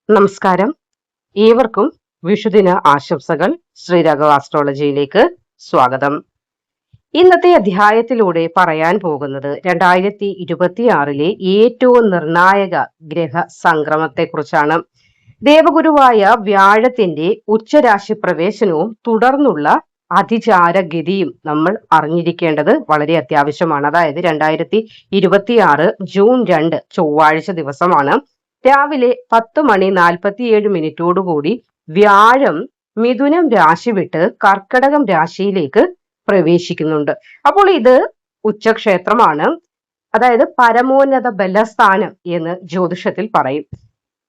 നമസ്കാരം. ഏവർക്കും വിഷുദിന ആശംസകൾ. ശ്രീരാഘവ ആസ്ട്രോളജിയിലേക്ക് സ്വാഗതം. ഇന്നത്തെ അധ്യായത്തിലൂടെ പറയാൻ പോകുന്നത് 2026 ഏറ്റവും നിർണായക ഗ്രഹ സംക്രമത്തെക്കുറിച്ചാണ്. ദേവഗുരുവായ വ്യാഴത്തിന്റെ ഉച്ചരാശി പ്രവേശനവും തുടർന്നുള്ള അതിചാരഗതിയും നമ്മൾ അറിഞ്ഞിരിക്കേണ്ടത് വളരെ അത്യാവശ്യമാണ്. അതായത് 2026 ജൂൺ 2 ചൊവ്വാഴ്ച ദിവസമാണ്. രാവിലെ 10:47 വ്യാഴം മിഥുനം രാശി വിട്ട് കർക്കടകം രാശിയിലേക്ക് പ്രവേശിക്കുന്നുണ്ട്. അപ്പോൾ ഇത് ഉച്ചക്ഷേത്രമാണ്, അതായത് പരമോന്നത ബലസ്ഥാനം എന്ന് ജ്യോതിഷത്തിൽ പറയും.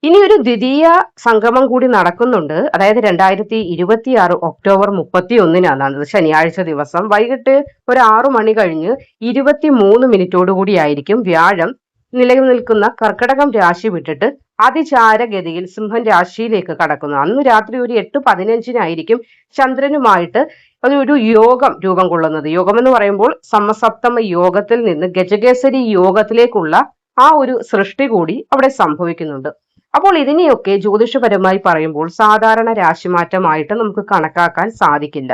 ഇനി ഒരു ദ്വിതീയ സംഗമം കൂടി നടക്കുന്നുണ്ട്. അതായത് 2026 ഒക്ടോബർ 31 ശനിയാഴ്ച ദിവസം വൈകിട്ട് ഒരു 6 മണി കഴിഞ്ഞ് 23 ആയിരിക്കും വ്യാഴം നിലനിൽക്കുന്ന കർക്കടകം രാശി വിട്ടിട്ട് അതിചാരഗതിയിൽ സിംഹൻ രാശിയിലേക്ക് കടക്കുന്നു. അന്ന് രാത്രി ഒരു 8:15 ചന്ദ്രനുമായിട്ട് ഒരു യോഗം രൂപം കൊള്ളുന്നത്. യോഗം എന്ന് പറയുമ്പോൾ സമസപ്തമ യോഗത്തിൽ നിന്ന് ഗജകേസരി യോഗത്തിലേക്കുള്ള ആ ഒരു സൃഷ്ടി കൂടി അവിടെ സംഭവിക്കുന്നുണ്ട്. അപ്പോൾ ഇതിനെയൊക്കെ ജ്യോതിഷപരമായി പറയുമ്പോൾ സാധാരണ രാശിമാറ്റമായിട്ട് നമുക്ക് കണക്കാക്കാൻ സാധിക്കില്ല.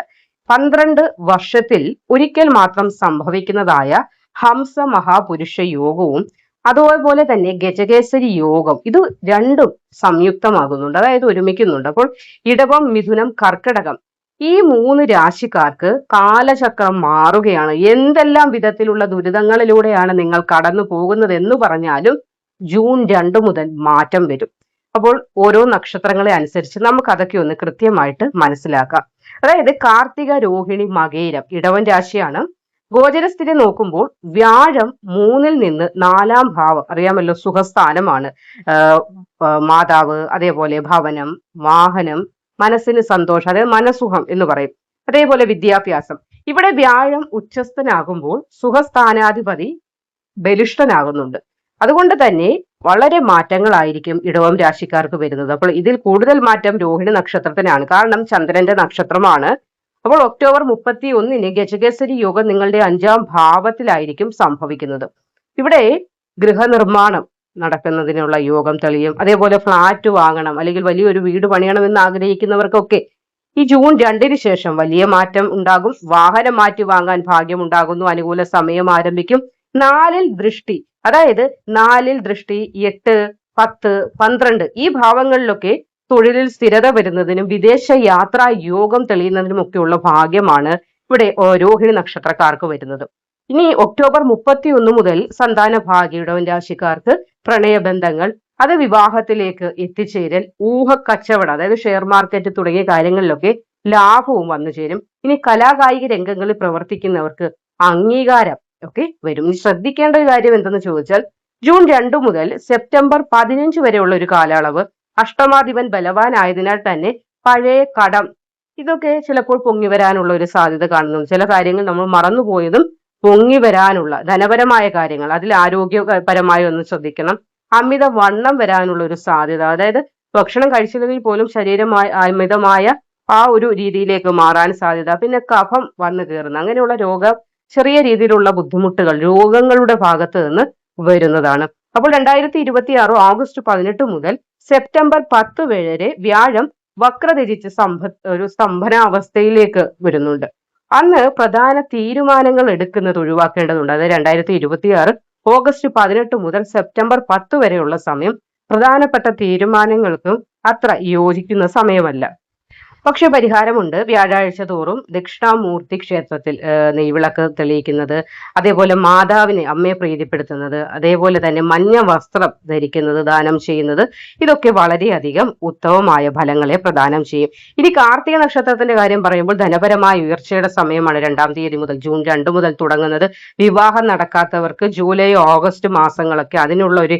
12 വർഷത്തിൽ ഒരിക്കൽ മാത്രം സംഭവിക്കുന്നതായ ഹംസ മഹാപുരുഷ യോഗവും അതുപോലെ തന്നെ ഗജകേസരി യോഗം, ഇത് രണ്ടും സംയുക്തമാകുന്നുണ്ട്, അതായത് ഒരുമിക്കുന്നുണ്ട്. അപ്പോൾ ഇടവം, മിഥുനം, കർക്കിടകം ഈ 3 രാശിക്കാർക്ക് കാലചക്രം മാറുകയാണ്. എന്തെല്ലാം വിധത്തിലുള്ള ദുരിതങ്ങളിലൂടെയാണ് നിങ്ങൾ കടന്നു പോകുന്നത് എന്ന് പറഞ്ഞാലും ജൂൺ 2 മുതൽ മാറ്റം വരും. അപ്പോൾ ഓരോ നക്ഷത്രങ്ങളെ അനുസരിച്ച് നമുക്ക് അതൊക്കെ ഒന്ന് കൃത്യമായിട്ട് മനസ്സിലാക്കാം. അതായത് കാർത്തിക, രോഹിണി, മകയിരം ഇടവൻ രാശിയാണ്. ഗോചരസ്ഥിതി നോക്കുമ്പോൾ വ്യാഴം 3-ൽ നിന്ന് 4-ാം ഭാവം, അറിയാമല്ലോ, സുഖസ്ഥാനമാണ്. മാതാവ്, അതേപോലെ ഭവനം, വാഹനം, മനസ്സിന് സന്തോഷം, അതായത് മനസുഖം എന്ന് പറയും. അതേപോലെ വിദ്യാഭ്യാസം. ഇവിടെ വ്യാഴം ഉച്ചസ്ഥനാകുമ്പോൾ സുഖസ്ഥാനാധിപതി ബലിഷ്ഠനാകുന്നുണ്ട്. അതുകൊണ്ട് തന്നെ വളരെ മാറ്റങ്ങളായിരിക്കും ഇടവം രാശിക്കാർക്ക് വരുന്നത്. അപ്പോൾ ഇതിൽ കൂടുതൽ മാറ്റം രോഹിണി നക്ഷത്രത്തിനാണ്, കാരണം ചന്ദ്രന്റെ നക്ഷത്രമാണ്. അപ്പോൾ ഒക്ടോബർ 31 ഗജകേസരി യോഗം നിങ്ങളുടെ 5-ാം ഭാവത്തിലായിരിക്കും സംഭവിക്കുന്നത്. ഇവിടെ ഗൃഹനിർമ്മാണം നടക്കുന്നതിനുള്ള യോഗം തെളിയും. അതേപോലെ ഫ്ലാറ്റ് വാങ്ങണം അല്ലെങ്കിൽ വലിയൊരു വീട് പണിയണമെന്ന് ആഗ്രഹിക്കുന്നവർക്കൊക്കെ ഈ ജൂൺ 2 ശേഷം വലിയ മാറ്റം ഉണ്ടാകും. വാഹനം മാറ്റി വാങ്ങാൻ ഭാഗ്യം ഉണ്ടാകുന്നു. അനുകൂല സമയം ആരംഭിക്കും. 4-ൽ ദൃഷ്ടി, അതായത് 4-ൽ ദൃഷ്ടി 8, 10, 12 ഈ ഭാവങ്ങളിലൊക്കെ തൊഴിലിൽ സ്ഥിരത വരുന്നതിനും വിദേശ യാത്രാ യോഗം തെളിയുന്നതിനും ഒക്കെയുള്ള ഭാഗ്യമാണ് ഇവിടെ രോഹിണി നക്ഷത്രക്കാർക്ക് വരുന്നത്. ഇനി ഒക്ടോബർ 31 മുതൽ സന്താന ഭാഗ്യയുടെ രാശിക്കാർക്ക് പ്രണയബന്ധങ്ങൾ, അത് വിവാഹത്തിലേക്ക് എത്തിച്ചേരൽ, ഊഹക്കച്ചവടം, അതായത് ഷെയർ മാർക്കറ്റ് തുടങ്ങിയ കാര്യങ്ങളിലൊക്കെ ലാഭവും വന്നു ചേരും. ഇനി കലാകായിക രംഗങ്ങളിൽ പ്രവർത്തിക്കുന്നവർക്ക് അംഗീകാരം ഒക്കെ വരും. ശ്രദ്ധിക്കേണ്ട ഒരു കാര്യം എന്തെന്ന് ചോദിച്ചാൽ ജൂൺ 2 മുതൽ സെപ്റ്റംബർ 15 വരെയുള്ള ഒരു കാലയളവ് അഷ്ടമാധിപൻ ബലവാനായതിനാൽ തന്നെ പഴയ കടം ഇതൊക്കെ ചിലപ്പോൾ പൊങ്ങി വരാനുള്ള ഒരു സാധ്യത കാണുന്നു. ചില കാര്യങ്ങൾ നമ്മൾ മറന്നുപോയതും പൊങ്ങി വരാനുള്ള ധനപരമായ കാര്യങ്ങൾ, അതിൽ ആരോഗ്യപരമായി ഒന്ന് ശ്രദ്ധിക്കണം. അമിത വണ്ണം വരാനുള്ള ഒരു സാധ്യത, അതായത് ഭക്ഷണം കഴിച്ചില്ലെങ്കിൽ പോലും ശരീരമായ അമിതമായ ആ ഒരു രീതിയിലേക്ക് മാറാൻ സാധ്യത. പിന്നെ കഫം വന്നു കയറുന്ന അങ്ങനെയുള്ള ചെറിയ രീതിയിലുള്ള ബുദ്ധിമുട്ടുകൾ രോഗങ്ങളുടെ ഭാഗത്ത് നിന്ന് വരുന്നതാണ്. അപ്പോൾ 2026 ഓഗസ്റ്റ് 18 മുതൽ സെപ്റ്റംബർ 10 വരെ വ്യാഴം വക്രതിരിച്ച് ഒരു സ്തംഭനാവസ്ഥയിലേക്ക് വരുന്നുണ്ട്. അന്ന് പ്രധാന തീരുമാനങ്ങൾ എടുക്കുന്നത് ഒഴിവാക്കേണ്ടതുണ്ട്. അതായത് 2026 ഓഗസ്റ്റ് 18 മുതൽ സെപ്റ്റംബർ 10 വരെയുള്ള സമയം പ്രധാനപ്പെട്ട തീരുമാനങ്ങൾക്കും അത്ര യോജിക്കുന്ന സമയമല്ല. പക്ഷെ പരിഹാരമുണ്ട്. വ്യാഴാഴ്ച തോറും ദക്ഷിണാമൂർത്തി ക്ഷേത്രത്തിൽ നെയ്വിളക്ക് തെളിയിക്കുന്നത്, അതേപോലെ മാതാവിനെ, അമ്മയെ പ്രീതിപ്പെടുത്തുന്നത്, അതേപോലെ തന്നെ മഞ്ഞ വസ്ത്രം ധരിക്കുന്നത്, ദാനം ചെയ്യുന്നത്, ഇതൊക്കെ വളരെയധികം ഉത്തമമായ ഫലങ്ങളെ പ്രദാനം ചെയ്യും. ഇനി കാർത്തിക നക്ഷത്രത്തിന്റെ കാര്യം പറയുമ്പോൾ ധനപരമായ ഉയർച്ചയുടെ സമയമാണ് 2-ാം തീയതി മുതൽ ജൂൺ 2 മുതൽ തുടങ്ങുന്നത്. വിവാഹം നടക്കാത്തവർക്ക് ജൂലൈ ഓഗസ്റ്റ് മാസങ്ങളൊക്കെ അതിനുള്ള ഒരു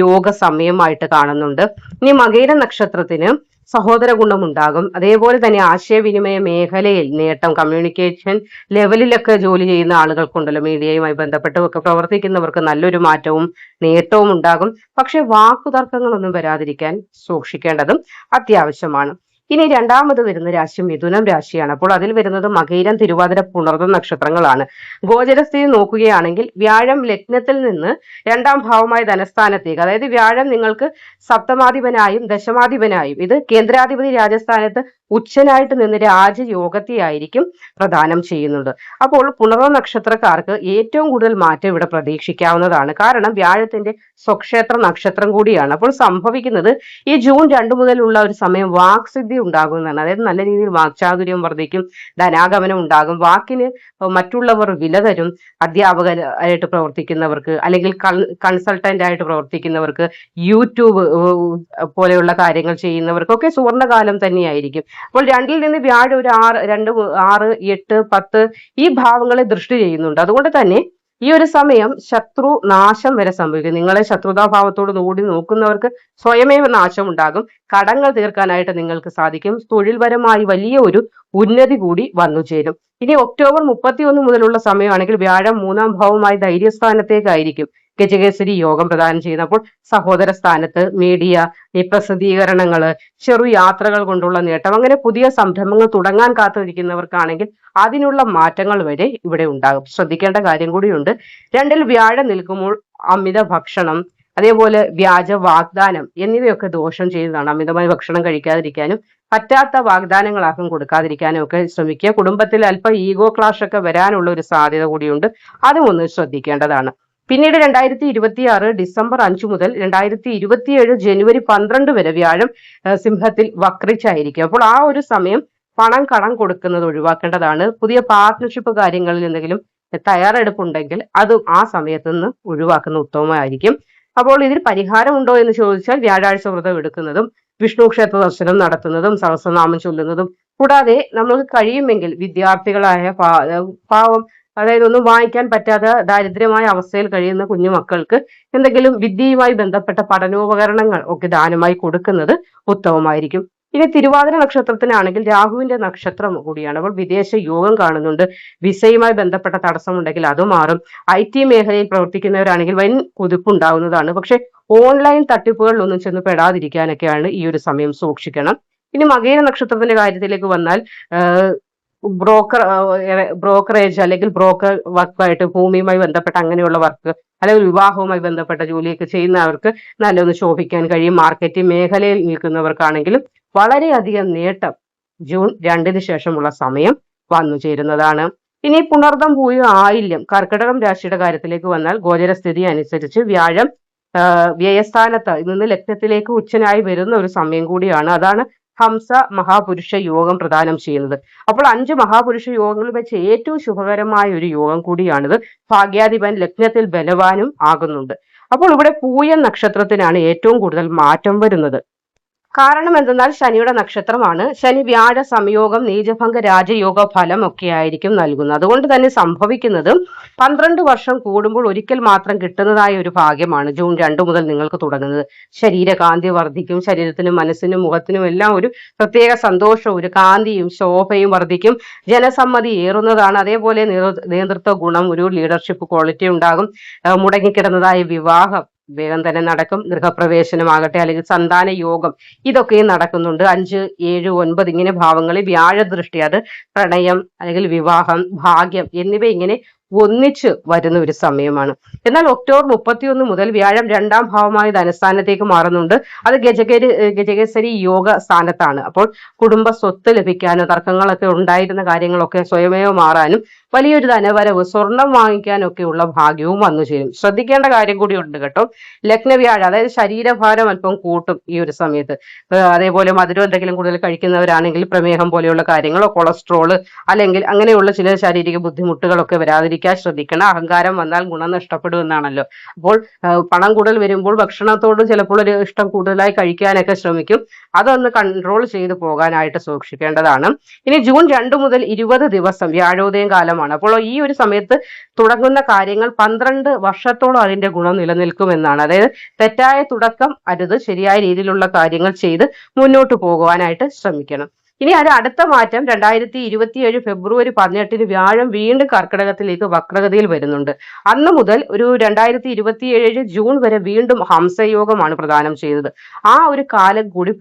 യോഗ സമയമായിട്ട് കാണുന്നുണ്ട്. ഇനി മകയിര നക്ഷത്രത്തിന് സഹോദര ഗുണമുണ്ടാകും. അതേപോലെ തന്നെ ആശയവിനിമയ മേഖലയിൽ നേട്ടം, കമ്മ്യൂണിക്കേഷൻ ലെവലിലൊക്കെ ജോലി ചെയ്യുന്ന ആളുകൾക്കുണ്ടല്ലോ, മീഡിയയുമായി ബന്ധപ്പെട്ടൊക്കെ പ്രവർത്തിക്കുന്നവർക്ക് നല്ലൊരു മാറ്റവും നേട്ടവും ഉണ്ടാകും. പക്ഷെ വാക്കുതർക്കങ്ങളൊന്നും വരാതിരിക്കാൻ സൂക്ഷിക്കേണ്ടതും അത്യാവശ്യമാണ്. ഇനി രണ്ടാമത് വരുന്ന രാശി മിഥുനം രാശിയാണ്. അപ്പോൾ അതിൽ വരുന്നത് മകയിരം, തിരുവാതിര, പുണർദം നക്ഷത്രങ്ങളാണ്. ഗോചരസ്ഥിതി നോക്കുകയാണെങ്കിൽ വ്യാഴം ലഗ്നത്തിൽ നിന്ന് രണ്ടാം ഭാവമായ ധനസ്ഥാനത്തേക്ക്, അതായത് വ്യാഴം നിങ്ങൾക്ക് സപ്തമാധിപനായും ദശമാധിപനായും, ഇത് കേന്ദ്രാധിപതി രാജസ്ഥാനത്ത് ഉച്ചനായിട്ട് നിന്ന് രാജയോഗത്തെയായിരിക്കും പ്രദാനം ചെയ്യുന്നത്. അപ്പോൾ പുണർദ നക്ഷത്രക്കാർക്ക് ഏറ്റവും കൂടുതൽ മാറ്റം ഇവിടെ പ്രതീക്ഷിക്കാവുന്നതാണ്. കാരണം വ്യാഴത്തിന്റെ സ്വക്ഷേത്ര നക്ഷത്രം കൂടിയാണ്. അപ്പോൾ സംഭവിക്കുന്നത് ഈ ജൂൺ 2 മുതലുള്ള ഒരു സമയം വാക്സിദ്ധി ഉണ്ടാകുന്നതാണ്. അതായത് നല്ല രീതിയിൽ വാക്ചാതുര്യം വർദ്ധിക്കും, ധനാഗമനം ഉണ്ടാകും, വാക്കിന് മറ്റുള്ളവർ വില തരും. അധ്യാപകരായിട്ട് പ്രവർത്തിക്കുന്നവർക്ക്, അല്ലെങ്കിൽ കൺസൾട്ടന്റ് ആയിട്ട് പ്രവർത്തിക്കുന്നവർക്ക്, യൂട്യൂബ് പോലെയുള്ള കാര്യങ്ങൾ ചെയ്യുന്നവർക്കൊക്കെ സുവർണകാലം തന്നെയായിരിക്കും. അപ്പോൾ 2-ൽ നിന്ന് വ്യാഴം ഒരു 2, 6, 8, 10 ഈ ഭാവങ്ങളെ ദൃഷ്ടി ചെയ്യുന്നുണ്ട്. അതുകൊണ്ട് തന്നെ ഈ ഒരു സമയം ശത്രു നാശം വരെ സംഭവിക്കും. നിങ്ങളെ ശത്രുതാഭാവത്തോട് കൂടി നോക്കുന്നവർക്ക് സ്വയമേവ നാശം ഉണ്ടാകും. കടങ്ങൾ തീർക്കാനായിട്ട് നിങ്ങൾക്ക് സാധിക്കും. തൊഴിൽപരമായി വലിയ ഒരു ഉന്നതി കൂടി വന്നു ചേരും. ഇനി ഒക്ടോബർ 31 മുതലുള്ള സമയമാണെങ്കിൽ വ്യാഴം 3-ാം ഭാവമായി ധൈര്യസ്ഥാനത്തേക്കായിരിക്കും ഗജകേസരി യോഗം പ്രദാനം ചെയ്യുന്നത്. അപ്പോൾ സഹോദര സ്ഥാനത്ത് മീഡിയ, ഈ പ്രസിദ്ധീകരണങ്ങള്, ചെറു യാത്രകൾ കൊണ്ടുള്ള നേട്ടം, അങ്ങനെ പുതിയ സംരംഭങ്ങൾ തുടങ്ങാൻ കാത്തിരിക്കുന്നവർക്കാണെങ്കിൽ അതിനുള്ള മാറ്റങ്ങൾ വരെ ഇവിടെ ഉണ്ടാകും. ശ്രദ്ധിക്കേണ്ട കാര്യം കൂടിയുണ്ട്. 2-ൽ വ്യാഴം നിൽക്കുമ്പോൾ അമിത ഭക്ഷണം, അതേപോലെ വ്യാജ വാഗ്ദാനം എന്നിവയൊക്കെ ദോഷം ചെയ്യുന്നതാണ്. അമിതമായി ഭക്ഷണം കഴിക്കാതിരിക്കാനും പറ്റാത്ത വാഗ്ദാനങ്ങളാക്കും കൊടുക്കാതിരിക്കാനും ഒക്കെ ശ്രമിക്കുക. കുടുംബത്തിൽ അല്പം ഈഗോ ക്ലാഷ് ഒക്കെ വരാനുള്ള ഒരു സാധ്യത കൂടിയുണ്ട്. അതും ഒന്ന് ശ്രദ്ധിക്കേണ്ടതാണ്. പിന്നീട് 2026 ഡിസംബർ 5 മുതൽ 2027 ജനുവരി 12 വരെ വ്യാഴം സിംഹത്തിൽ വക്രിച്ചായിരിക്കും. അപ്പോൾ ആ ഒരു സമയം കടം കൊടുക്കുന്നത് ഒഴിവാക്കേണ്ടതാണ്. പുതിയ പാർട്ട്ണർഷിപ്പ് കാര്യങ്ങളിൽ എന്തെങ്കിലും തയ്യാറെടുപ്പുണ്ടെങ്കിൽ അതും ആ സമയത്ത് നിന്ന് ഒഴിവാക്കുന്ന ഉത്തമമായിരിക്കും. അപ്പോൾ ഇതിൽ പരിഹാരമുണ്ടോ എന്ന് ചോദിച്ചാൽ വ്യാഴാഴ്ച വ്രതം എടുക്കുന്നതും വിഷ്ണു ക്ഷേത്ര ദർശനം നടത്തുന്നതും സഹസ്രനാമം ചൊല്ലുന്നതും, കൂടാതെ നമുക്ക് കഴിയുമെങ്കിൽ വിദ്യാർത്ഥികളായ പാവം, അതായത് ഒന്നും വായിക്കാൻ പറ്റാതെ ദാരിദ്ര്യമായ അവസ്ഥയിൽ കഴിയുന്ന കുഞ്ഞുമക്കൾക്ക് എന്തെങ്കിലും വിദ്യയുമായി ബന്ധപ്പെട്ട പഠനോപകരണങ്ങൾ ഒക്കെ ദാനമായി കൊടുക്കുന്നത് ഉത്തമമായിരിക്കും. ഇനി തിരുവാതിര നക്ഷത്രത്തിനാണെങ്കിൽ രാഹുവിന്റെ നക്ഷത്രം കൂടിയാണ്. അപ്പോൾ വിദേശ യോഗം കാണുന്നുണ്ട്. വിസയുമായി ബന്ധപ്പെട്ട തടസ്സമുണ്ടെങ്കിൽ അത് മാറും. IT മേഖലയിൽ പ്രവർത്തിക്കുന്നവരാണെങ്കിൽ വൻ കുതിപ്പുണ്ടാകുന്നതാണ്. പക്ഷെ ഓൺലൈൻ തട്ടിപ്പുകളിലൊന്നും ചെന്ന് പെടാതിരിക്കാനൊക്കെയാണ് ഈ ഒരു സമയം സൂക്ഷിക്കണം. ഇനി മകയിര നക്ഷത്രത്തിന്റെ കാര്യത്തിലേക്ക് വന്നാൽ ബ്രോക്കറേജ് അല്ലെങ്കിൽ ബ്രോക്കർ വർക്കുമായിട്ട്, ഭൂമിയുമായി ബന്ധപ്പെട്ട അങ്ങനെയുള്ള വർക്ക്, അല്ലെങ്കിൽ വിവാഹവുമായി ബന്ധപ്പെട്ട ജോലിയൊക്കെ ചെയ്യുന്നവർക്ക് നല്ലൊന്ന് ശോഭിക്കാൻ കഴിയും. മാർക്കറ്റിംഗ് മേഖലയിൽ നിൽക്കുന്നവർക്കാണെങ്കിലും വളരെയധികം നേട്ടം ജൂൺ 2-ന് ശേഷമുള്ള സമയം വന്നു ചേരുന്നതാണ്. ഇനി പുണർദം, പൂയം, ആയില്യം, കർക്കിടകം രാശിയുടെ കാര്യത്തിലേക്ക് വന്നാൽ ഗോചരസ്ഥിതി അനുസരിച്ച് വ്യാഴം വ്യയസ്ഥാനത്ത് നിന്ന് ലഗ്നത്തിലേക്ക് ഉച്ചനായി വരുന്ന ഒരു സമയം കൂടിയാണ്. അതാണ് ഹംസ മഹാപുരുഷ യോഗം പ്രദാനം ചെയ്യുന്നത്. അപ്പോൾ 5 മഹാപുരുഷ യോഗങ്ങളിൽ വെച്ച് ഏറ്റവും ശുഭകരമായ ഒരു യോഗം കൂടിയാണിത്. ഭാഗ്യാധിപൻ ലഗ്നത്തിൽ ബലവാനും ആകുന്നുണ്ട്. അപ്പോൾ ഇവിടെ പൂയം നക്ഷത്രത്തിനാണ് ഏറ്റവും കൂടുതൽ മാറ്റം വരുന്നത്. കാരണം എന്തെന്നാൽ ശനിയുടെ നക്ഷത്രമാണ്. ശനി വ്യാഴ സംയോഗം, നീചഭംഗ, രാജയോഗ ഫലം ഒക്കെ ആയിരിക്കും നൽകുന്നത്. അതുകൊണ്ട് തന്നെ സംഭവിക്കുന്നത് 12 വർഷം കൂടുമ്പോൾ ഒരിക്കൽ മാത്രം കിട്ടുന്നതായ ഒരു ഭാഗ്യമാണ് ജൂൺ 2 മുതൽ നിങ്ങൾക്ക് തുടങ്ങുന്നത്. ശരീരകാന്തി വർദ്ധിക്കും. ശരീരത്തിനും മനസ്സിനും മുഖത്തിനും എല്ലാം ഒരു പ്രത്യേക സന്തോഷവും ഒരു കാന്തിയും ശോഭയും വർദ്ധിക്കും. ജനസമ്മതി ഏറുന്നതാണ്. അതേപോലെ നേതൃത്വ ഗുണം, ഒരു ലീഡർഷിപ്പ് ക്വാളിറ്റി ഉണ്ടാകും. മുടങ്ങിക്കിടന്നതായ വിവാഹം വേഗം തന്നെ നടക്കും. ഗൃഹപ്രവേശനമാകട്ടെ, അല്ലെങ്കിൽ സന്താന യോഗം, ഇതൊക്കെയും നടക്കുന്നുണ്ട്. 5, 7, 9 ഇങ്ങനെ ഭാവങ്ങളിൽ വ്യാഴദൃഷ്ടി, അത് പ്രണയം അല്ലെങ്കിൽ വിവാഹം, ഭാഗ്യം എന്നിവ ഇങ്ങനെ ഒന്നിച്ച് വരുന്ന ഒരു സമയമാണ്. എന്നാൽ ഒക്ടോബർ 31 മുതൽ വ്യാഴം 2-ാം ഭാവമായി ധനസ്ഥാനത്തേക്ക് മാറുന്നുണ്ട്. അത് ഗജകേസരി യോഗ സ്ഥാനത്താണ്. അപ്പോൾ കുടുംബ സ്വത്ത് ലഭിക്കാനും, തർക്കങ്ങളൊക്കെ ഉണ്ടായിരുന്ന കാര്യങ്ങളൊക്കെ സ്വയമേവ മാറാനും, വലിയൊരു ധനവരവ്, സ്വർണം വാങ്ങിക്കാനൊക്കെ ഉള്ള ഭാഗ്യവും വന്നു ചേരും. ശ്രദ്ധിക്കേണ്ട കാര്യം കൂടി ഉണ്ട് കേട്ടോ. ലഗ്നവ്യാഴം, അതായത് ശരീരഭാരം അല്പം കൂട്ടും ഈ ഒരു സമയത്ത്. അതേപോലെ മധുരം എന്തെങ്കിലും കൂടുതൽ കഴിക്കുന്നവരാണെങ്കിൽ പ്രമേഹം പോലെയുള്ള കാര്യങ്ങളോ, കൊളസ്ട്രോള്, അല്ലെങ്കിൽ അങ്ങനെയുള്ള ചില ശാരീരിക ബുദ്ധിമുട്ടുകളൊക്കെ വരാതിരിക്കാൻ ശ്രദ്ധിക്കണം. അഹങ്കാരം വന്നാൽ ഗുണം നഷ്ടപ്പെടുമെന്നാണല്ലോ. അപ്പോൾ പണം കൂടുതൽ വരുമ്പോൾ ഭക്ഷണത്തോട് ചിലപ്പോൾ ഒരു ഇഷ്ടം കൂടുതലായി കഴിക്കാനൊക്കെ ശ്രമിക്കും. അതൊന്ന് കൺട്രോൾ ചെയ്ത് പോകാനായിട്ട് സൂക്ഷിക്കേണ്ടതാണ്. ഇനി ജൂൺ 2 മുതൽ 20 ദിവസം വ്യാഴോദയം കാലമാണ്. അപ്പോൾ ഈ ഒരു സമയത്ത് തുടങ്ങുന്ന കാര്യങ്ങൾ 12 വർഷത്തോളം അതിന്റെ ഗുണം നിലനിൽക്കുമെന്നാണ്. അതായത് തെറ്റായ തുടക്കം അരുത്. ശരിയായ രീതിയിലുള്ള കാര്യങ്ങൾ ചെയ്ത് മുന്നോട്ട് പോകുവാനായിട്ട് ശ്രമിക്കണം. ഇനി അത് അടുത്ത മാറ്റം 2027 ഫെബ്രുവരി 18 വ്യാഴം വീണ്ടും കർക്കിടകത്തിലേക്ക് വക്രഗതിയിൽ വരുന്നുണ്ട്. അന്ന് മുതൽ ഒരു 2027 ജൂൺ വരെ വീണ്ടും ഹംസയോഗമാണ് പ്രദാനം ചെയ്യുന്നത്. ആ ഒരു കാലം കൂടി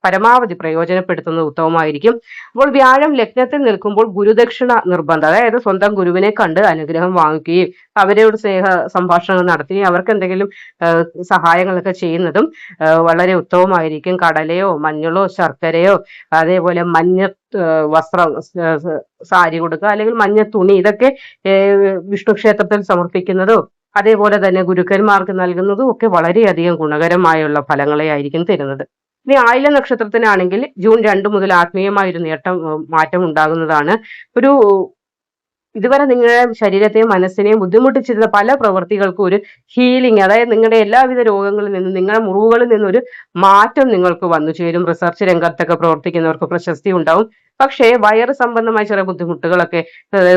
പരമാവധി പ്രയോജനപ്പെടുത്തുന്നത് ഉത്തമമായിരിക്കും. അപ്പോൾ വ്യാഴം ലഗ്നത്തിൽ നിൽക്കുമ്പോൾ ഗുരുദക്ഷിണ നിർബന്ധം, അതായത് സ്വന്തം ഗുരുവിനെ കണ്ട് അനുഗ്രഹം വാങ്ങിക്കുകയും അവരോട് സ്നേഹ സംഭാഷണങ്ങൾ നടത്തുകയും അവർക്ക് എന്തെങ്കിലും സഹായങ്ങളൊക്കെ ചെയ്യുന്നതും വളരെ ഉത്തമമായിരിക്കും. കടലയോ മഞ്ഞളോ ശർക്കരയോ അതേപോലെ മഞ്ഞ വസ്ത്രം, സാരി കൊടുക്കുക, അല്ലെങ്കിൽ മഞ്ഞ തുണി, ഇതൊക്കെ വിഷ്ണു ക്ഷേത്രത്തിൽ സമർപ്പിക്കുന്നതോ അതേപോലെ തന്നെ ഗുരുക്കന്മാർക്ക് നൽകുന്നതും ഒക്കെ വളരെയധികം ഗുണകരമായുള്ള ഫലങ്ങളെ ആയിരിക്കും തരുന്നത്. ഇനി ആയില്യം നക്ഷത്രത്തിനാണെങ്കിൽ ജൂൺ 2 മുതൽ ആത്മീയമായ ഒരു മാറ്റം ഉണ്ടാകുന്നതാണ്. ഒരു ഇതുവരെ നിങ്ങളുടെ ശരീരത്തെയും മനസ്സിനെയും ബുദ്ധിമുട്ടിച്ചിരുന്ന പല പ്രവൃത്തികൾക്കും ഒരു ഹീലിംഗ്, അതായത് നിങ്ങളുടെ എല്ലാവിധ രോഗങ്ങളിൽ നിന്നും നിങ്ങളുടെ മുറിവുകളിൽ നിന്നൊരു മാറ്റം നിങ്ങൾക്ക് വന്നു ചേരും. റിസർച്ച് രംഗത്തൊക്കെ പ്രവർത്തിക്കുന്നവർക്ക് പ്രശസ്തി ഉണ്ടാവും. പക്ഷേ വയറ് സംബന്ധമായ ചില ബുദ്ധിമുട്ടുകളൊക്കെ,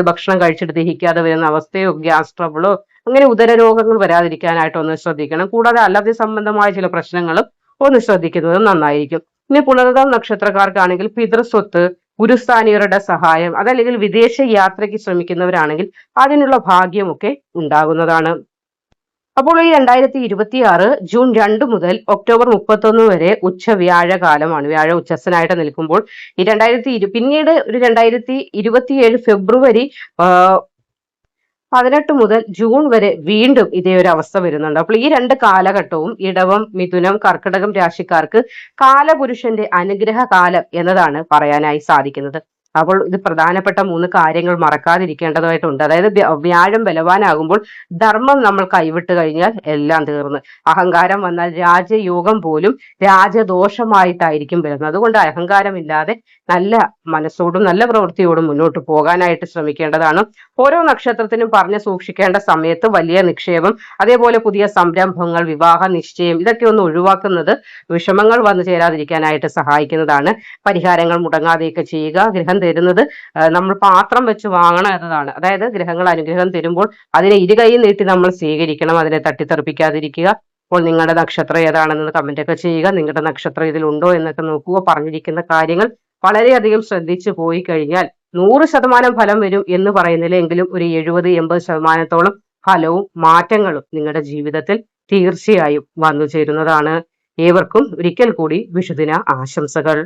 ഭക്ഷണം കഴിച്ചിട്ട് ദഹിക്കാതെ വരുന്ന അവസ്ഥയോ ഗ്യാസ് ട്രബിളോ അങ്ങനെ ഉദരരോഗങ്ങൾ വരാതിരിക്കാനായിട്ട് ഒന്ന് ശ്രദ്ധിക്കണം. കൂടാതെ അലർജി സംബന്ധമായ ചില പ്രശ്നങ്ങളും ഒന്ന് ശ്രദ്ധിക്കുന്നത് നന്നായിരിക്കും. ഇനി പുണർദം നക്ഷത്രക്കാർക്കാണെങ്കിൽ പിതൃസ്വത്ത്, ഗുരുസ്ഥാനീയരുടെ സഹായം, അതല്ലെങ്കിൽ വിദേശ യാത്രയ്ക്ക് ശ്രമിക്കുന്നവരാണെങ്കിൽ അതിനുള്ള ഭാഗ്യമൊക്കെ ഉണ്ടാകുന്നതാണ്. അപ്പോൾ ഈ 2026 ജൂൺ 2 മുതൽ ഒക്ടോബർ 31 വരെ ഉച്ച വ്യാഴകാലമാണ്. വ്യാഴ ഉച്ചസ്ഥനായിട്ട് നിൽക്കുമ്പോൾ ഈ പിന്നീട് ഒരു 2027 ഫെബ്രുവരി 18 മുതൽ ജൂൺ വരെ വീണ്ടും ഇതേ ഒരു അവസ്ഥ വരുന്നുണ്ട്. അപ്പോൾ ഈ 2 കാലഘട്ടവും ഇടവം, മിഥുനം, കർക്കിടകം രാശിക്കാർക്ക് കാലപുരുഷന്റെ അനുഗ്രഹ കാലം എന്നതാണ് പറയാനായി സാധിക്കുന്നത്. അപ്പോൾ ഇത് പ്രധാനപ്പെട്ട 3 കാര്യങ്ങൾ മറക്കാതിരിക്കേണ്ടതായിട്ടുണ്ട്. അതായത് വ്യാഴം ബലവാനാകുമ്പോൾ ധർമ്മം നമ്മൾ കൈവിട്ട് കഴിഞ്ഞാൽ എല്ലാം തീർന്ന്. അഹങ്കാരം വന്നാൽ രാജയോഗം പോലും രാജദോഷമായിട്ടായിരിക്കും വരുന്നത്. അതുകൊണ്ട് അഹങ്കാരമില്ലാതെ നല്ല മനസ്സോടും നല്ല പ്രവൃത്തിയോടും മുന്നോട്ട് പോകാനായിട്ട് ശ്രമിക്കേണ്ടതാണ്. ഓരോ നക്ഷത്രത്തിനും പറഞ്ഞു സൂക്ഷിക്കേണ്ട സമയത്ത് വലിയ നിക്ഷേപം, അതേപോലെ പുതിയ സംരംഭങ്ങൾ, വിവാഹ നിശ്ചയം, ഇതൊക്കെ ഒന്ന് ഒഴിവാക്കുന്നത് വിഷമങ്ങൾ വന്നു ചേരാതിരിക്കാനായിട്ട് സഹായിക്കുന്നതാണ്. പരിഹാരങ്ങൾ മുടങ്ങാതെയൊക്കെ ചെയ്യുക. ഗ്രഹം തരുന്നത് നമ്മൾ പാത്രം വെച്ച് വാങ്ങണം എന്നതാണ്. അതായത് ഗ്രഹങ്ങൾ അനുഗ്രഹം തരുമ്പോൾ അതിനെ ഇരുകൈ നീട്ടി നമ്മൾ സ്വീകരിക്കണം, അതിനെ തട്ടിത്തെറിപ്പിക്കാതിരിക്കുക. അപ്പോൾ നിങ്ങളുടെ നക്ഷത്രം ഏതാണെന്ന് കമന്റ് ഒക്കെ ചെയ്യുക. നിങ്ങളുടെ നക്ഷത്രം ഇതിലുണ്ടോ എന്നൊക്കെ നോക്കുക. പറഞ്ഞിരിക്കുന്ന കാര്യങ്ങൾ വളരെയധികം ശ്രദ്ധിച്ചു പോയി കഴിഞ്ഞാൽ 100% ഫലം വരും എന്ന് പറയുന്നില്ല, എങ്കിലും ഒരു 70-80% ഫലവും മാറ്റങ്ങളും നിങ്ങളുടെ ജീവിതത്തിൽ തീർച്ചയായും വന്നു ചേരുന്നതാണ്. ഏവർക്കും ഒരിക്കൽ കൂടി വിഷുദിന ആശംസകൾ.